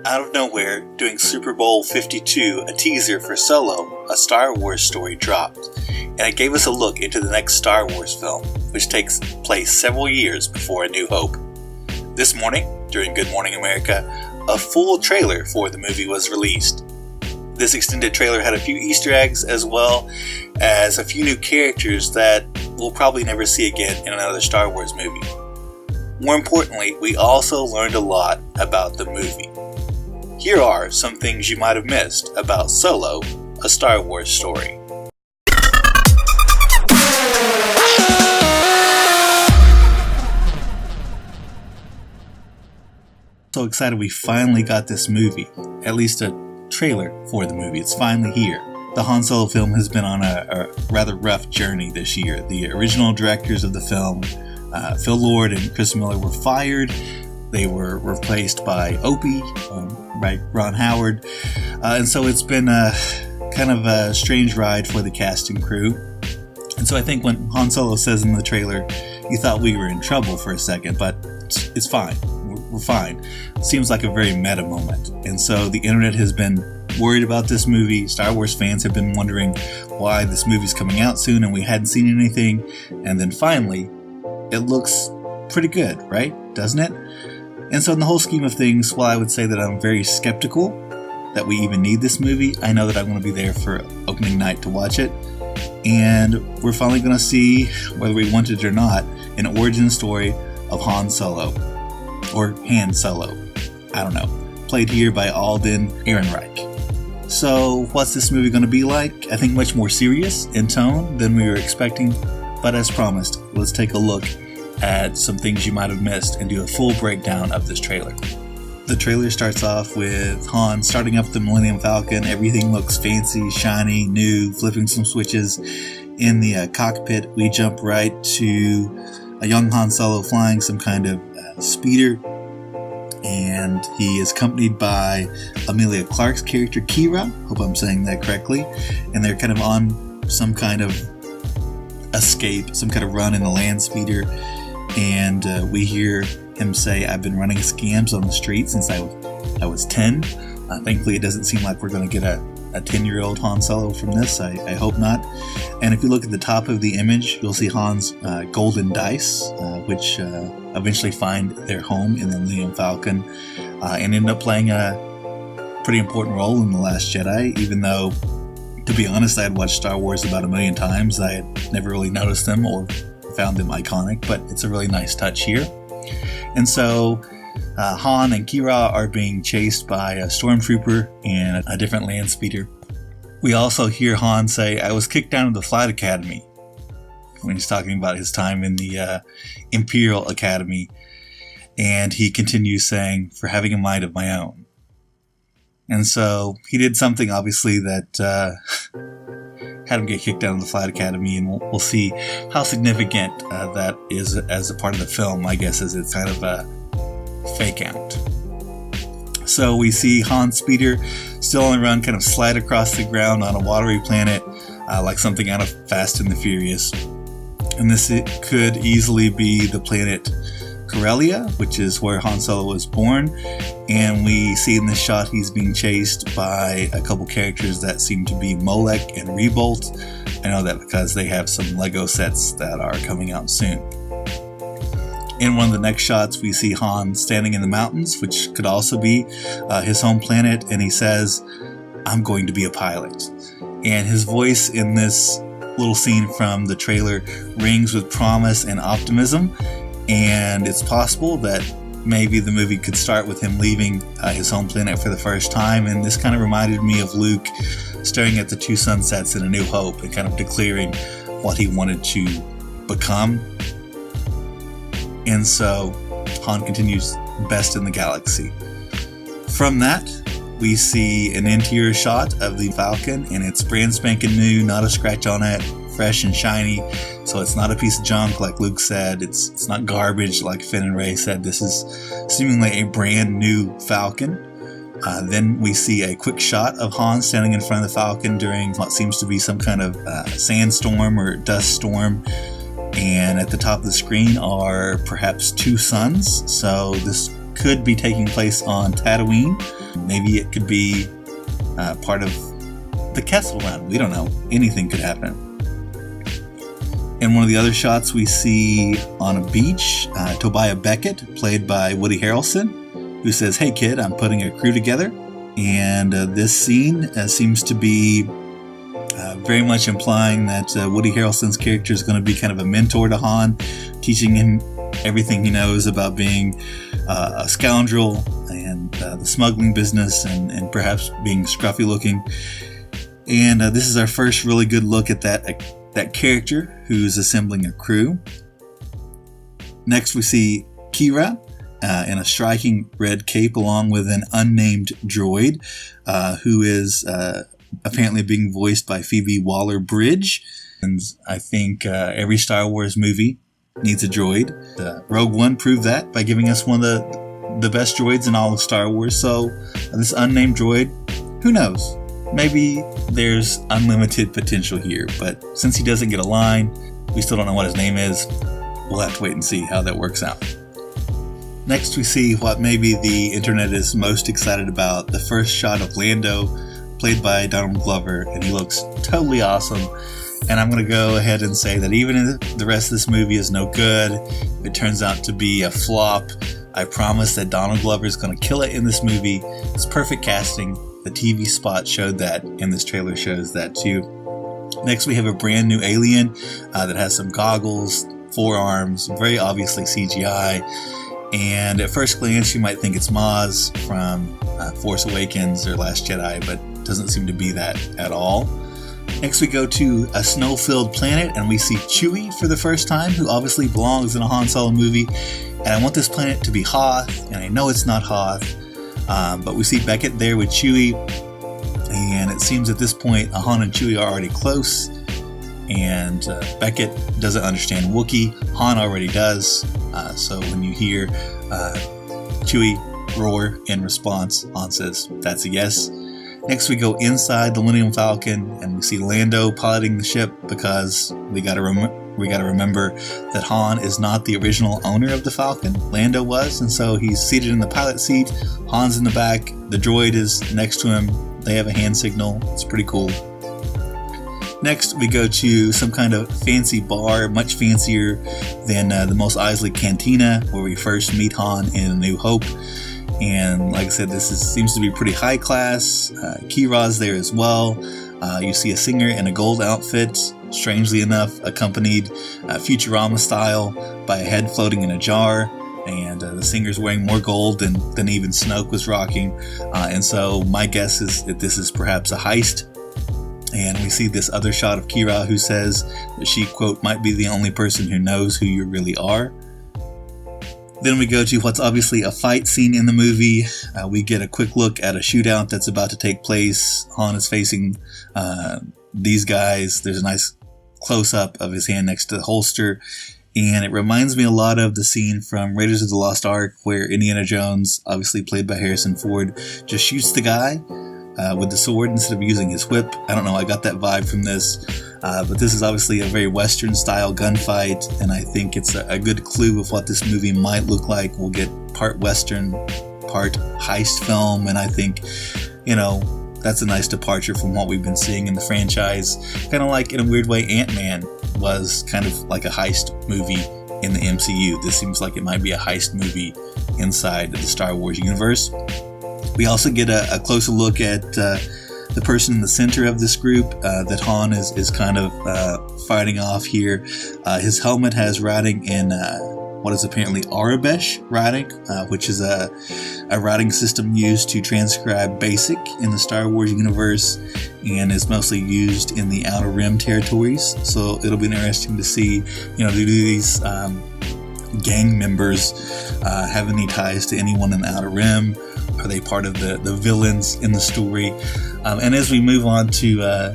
Out of nowhere, during Super Bowl 52, a teaser for Solo, a Star Wars story, dropped, and it gave us a look into the next Star Wars film, which takes place several years before A New Hope. This morning, during Good Morning America, a full trailer for the movie was released. This extended trailer had a few Easter eggs as well as a few new characters that we'll probably never see again in another Star Wars movie. More importantly, we also learned a lot about the movie. Here are some things you might have missed about Solo, a Star Wars story. So excited we finally got this movie, at least a trailer for the movie. It's finally here. The Han Solo film has been on a rather rough journey this year. The original directors of the film, Phil Lord and Chris Miller, were fired. They were replaced by Opie, by Ron Howard. And so it's been a kind of a strange ride for the cast and crew. And so I think when Han Solo says in the trailer, you thought we were in trouble for a second, but it's fine. We're fine. It seems like a very meta moment. And so the internet has been worried about this movie. Star Wars fans have been wondering why this movie's coming out soon and we hadn't seen anything. And then finally, it looks pretty good, right? Doesn't it? And so in the whole scheme of things, while I would say that I'm very skeptical that we even need this movie, I know that I'm going to be there for opening night to watch it. And we're finally going to see, whether we want it or not, an origin story of Han Solo. Or Han Solo. I don't know. Played here by Alden Ehrenreich. So what's this movie going to be like? I think much more serious in tone than we were expecting. But as promised, let's take a look at some things you might have missed and do a full breakdown of this trailer. The trailer starts off with Han starting up the Millennium Falcon. Everything looks fancy, shiny, new, flipping some switches in the cockpit. We jump right to a young Han Solo flying some kind of speeder, and he is accompanied by Emilia Clarke's character Qi'ra. Hope I'm saying that correctly. And they're kind of on some kind of escape, some kind of run in the land speeder. And we hear him say, "I've been running scams on the street since I was 10. Thankfully, it doesn't seem like we're going to get a 10-year-old Han Solo from this. I hope not." And if you look at the top of the image, you'll see Han's golden dice, which eventually find their home in the Millennium Falcon and end up playing a pretty important role in The Last Jedi, even though, to be honest, I had watched Star Wars about 1,000,000 times. I had never really noticed them or found them iconic, but it's a really nice touch here. And so Han and Qi'ra are being chased by a stormtrooper and a different land speeder. We also hear Han say, "I was kicked out of the flight academy," when he's talking about his time in the Imperial Academy. And he continues saying, "for having a mind of my own." And so he did something, obviously, that had him get kicked out of the flight academy, and we'll see how significant that is as a part of the film. My guess is it's kind of a fake out. So we see Han's speeder still on the run, kind of slide across the ground on a watery planet, like something out of Fast and the Furious. And this could easily be the planet Corellia, which is where Han Solo was born. And we see in this shot he's being chased by a couple characters that seem to be Molech and Rebolt. I know that because they have some Lego sets that are coming out soon. In one of the next shots, we see Han standing in the mountains, which could also be his home planet, and he says, "I'm going to be a pilot." And his voice in this little scene from the trailer rings with promise and optimism, and it's possible that maybe the movie could start with him leaving his home planet for the first time. And this kind of reminded me of Luke staring at the two sunsets in A New Hope and kind of declaring what he wanted to become. And so Han continues best in the galaxy. From that, we see an interior shot of the Falcon, and it's brand spanking new, not a scratch on it, fresh and shiny. So it's not a piece of junk like Luke said. It's not garbage like Finn and Rey said. This is seemingly a brand new Falcon. Then we see a quick shot of Han standing in front of the Falcon during what seems to be some kind of sandstorm or dust storm. And at the top of the screen are perhaps two suns. So this could be taking place on Tatooine. Maybe it could be part of the Kessel Run. We don't know. Anything could happen. In one of the other shots, we see on a beach Tobiah Beckett, played by Woody Harrelson, who says, "Hey kid, I'm putting a crew together." And this scene seems to be very much implying that Woody Harrelson's character is going to be kind of a mentor to Han, teaching him everything he knows about being a scoundrel and the smuggling business and perhaps being scruffy looking. And this is our first really good look at that character who's assembling a crew. Next we see Qi'ra in a striking red cape along with an unnamed droid who is apparently being voiced by Phoebe Waller-Bridge. And I think every Star Wars movie needs a droid. Rogue One proved that by giving us one of the best droids in all of Star Wars. So this unnamed droid, who knows? Maybe there's unlimited potential here, but since he doesn't get a line, we still don't know what his name is. We'll have to wait and see how that works out. Next we see what maybe the internet is most excited about, the first shot of Lando, played by Donald Glover, and he looks totally awesome. And I'm going to go ahead and say that even if the rest of this movie is no good, if it turns out to be a flop, I promise that Donald Glover is going to kill it in this movie. It's perfect casting. The TV spot showed that, and this trailer shows that too. Next, we have a brand new alien that has some goggles, forearms, very obviously CGI. And at first glance, you might think it's Maz from Force Awakens or Last Jedi, but doesn't seem to be that at all. Next, we go to a snow-filled planet, and we see Chewie for the first time, who obviously belongs in a Han Solo movie. And I want this planet to be Hoth, and I know it's not Hoth. But we see Beckett there with Chewie, and it seems at this point Han and Chewie are already close, and Beckett doesn't understand Wookiee. Han already does, so when you hear Chewie roar in response, Han says, "That's a yes." Next we go inside the Millennium Falcon, and we see Lando piloting the ship, because we gotta remember that Han is not the original owner of the Falcon. Lando was, and so he's seated in the pilot seat. Han's in the back. The droid is next to him. They have a hand signal. It's pretty cool. Next, we go to some kind of fancy bar, much fancier than the Mos Eisley Cantina, where we first meet Han in A New Hope. And like I said, seems to be pretty high class. Qi'ra's there as well. You see a singer in a gold outfit, strangely enough accompanied Futurama style by a head floating in a jar, and the singer's wearing more gold than even Snoke was rocking, and so my guess is that this is perhaps a heist. And we see this other shot of Qi'ra, who says that she, quote, might be the only person who knows who you really are. Then we go to what's obviously a fight scene in the movie. We get a quick look at a shootout that's about to take place. Han is facing these guys. There's a nice close-up of his hand next to the holster. And it reminds me a lot of the scene from Raiders of the Lost Ark, where Indiana Jones, obviously played by Harrison Ford, just shoots the guy with the sword instead of using his whip. I don't know, I got that vibe from this. But this is obviously a very Western-style gunfight, and I think it's a good clue of what this movie might look like. We'll get part Western, part heist film, and I think, that's a nice departure from what we've been seeing in the franchise. Kind of like, in a weird way, Ant-Man was kind of like a heist movie in the MCU. This seems like it might be a heist movie inside the Star Wars universe. We also get a closer look at the person in the center of this group that Han is kind of fighting off here. His helmet has writing in what is apparently Aurebesh writing, which is a writing system used to transcribe BASIC in the Star Wars universe, and is mostly used in the Outer Rim territories. So it'll be interesting to see, do these gang members have any ties to anyone in the Outer Rim? Are they part of the villains in the story? And as we move on to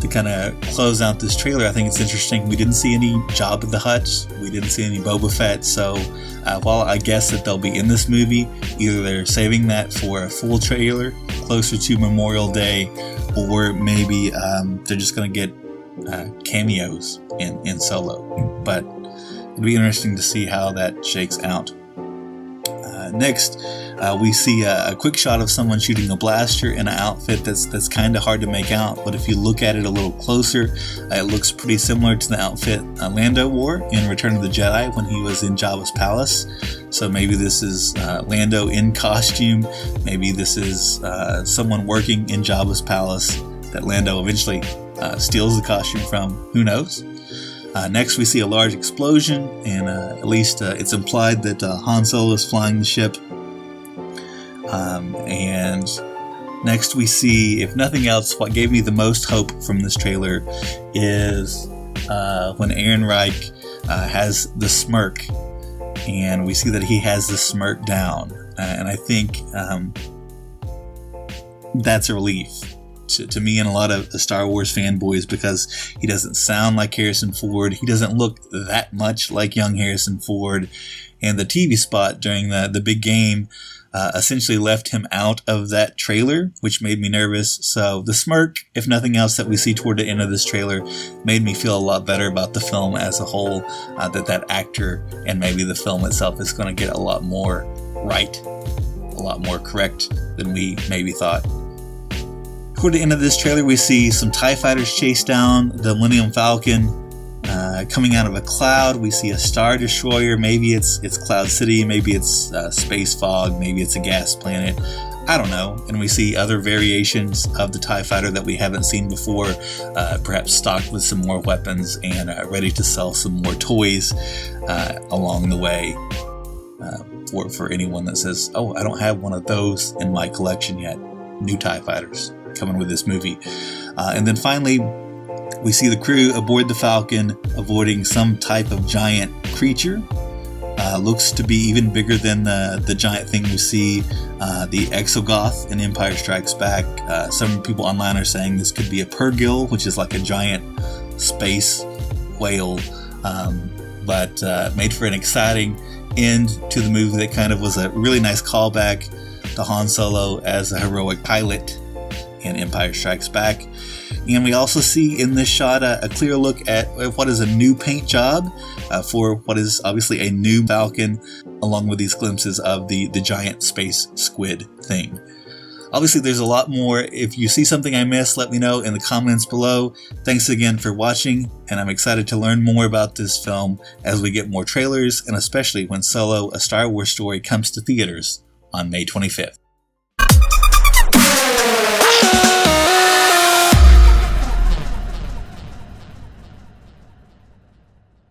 kind of close out this trailer, I think it's interesting. We didn't see any Jabba the Hutt. We didn't see any Boba Fett. So while I guess that they'll be in this movie, either they're saving that for a full trailer closer to Memorial Day, or maybe they're just going to get cameos in Solo. But it'll be interesting to see how that shakes out. Next, We see a quick shot of someone shooting a blaster in an outfit that's kind of hard to make out, but if you look at it a little closer, it looks pretty similar to the outfit Lando wore in Return of the Jedi when he was in Jabba's palace. So maybe this is Lando in costume. Maybe this is someone working in Jabba's palace that Lando eventually steals the costume from. Who knows? Next, we see a large explosion, and at least it's implied that Han Solo is flying the ship. And next, we see, if nothing else, what gave me the most hope from this trailer is when Ehrenreich has the smirk, and we see that he has the smirk down. And I think that's a relief to me and a lot of Star Wars fanboys, because he doesn't sound like Harrison Ford. He doesn't look that much like young Harrison Ford. And the TV spot during the big game essentially left him out of that trailer, which made me nervous. So the smirk, if nothing else, that we see toward the end of this trailer made me feel a lot better about the film as a whole, that actor and maybe the film itself is going to get a lot more right, a lot more correct than we maybe thought. Toward the end of this trailer, we see some TIE fighters chase down the Millennium Falcon coming out of a cloud. We see a Star Destroyer. Maybe it's Cloud City. Maybe it's space fog. Maybe it's a gas planet. I don't know. And we see other variations of the TIE fighter that we haven't seen before, perhaps stocked with some more weapons and ready to sell some more toys along the way for anyone that says, oh, I don't have one of those in my collection yet. New TIE fighters coming with this movie. And then finally, we see the crew aboard the Falcon avoiding some type of giant creature. Looks to be even bigger than the giant thing we see, the Exogoth in Empire Strikes Back. Some people online are saying this could be a Purrgil, which is like a giant space whale, but made for an exciting end to the movie that kind of was a really nice callback to Han Solo as a heroic pilot in Empire Strikes Back. And we also see in this shot a clear look at what is a new paint job for what is obviously a new Falcon, along with these glimpses of the giant space squid thing. Obviously, there's a lot more. If you see something I missed, let me know in the comments below. Thanks again for watching, and I'm excited to learn more about this film as we get more trailers, and especially when Solo, A Star Wars Story comes to theaters on May 25th.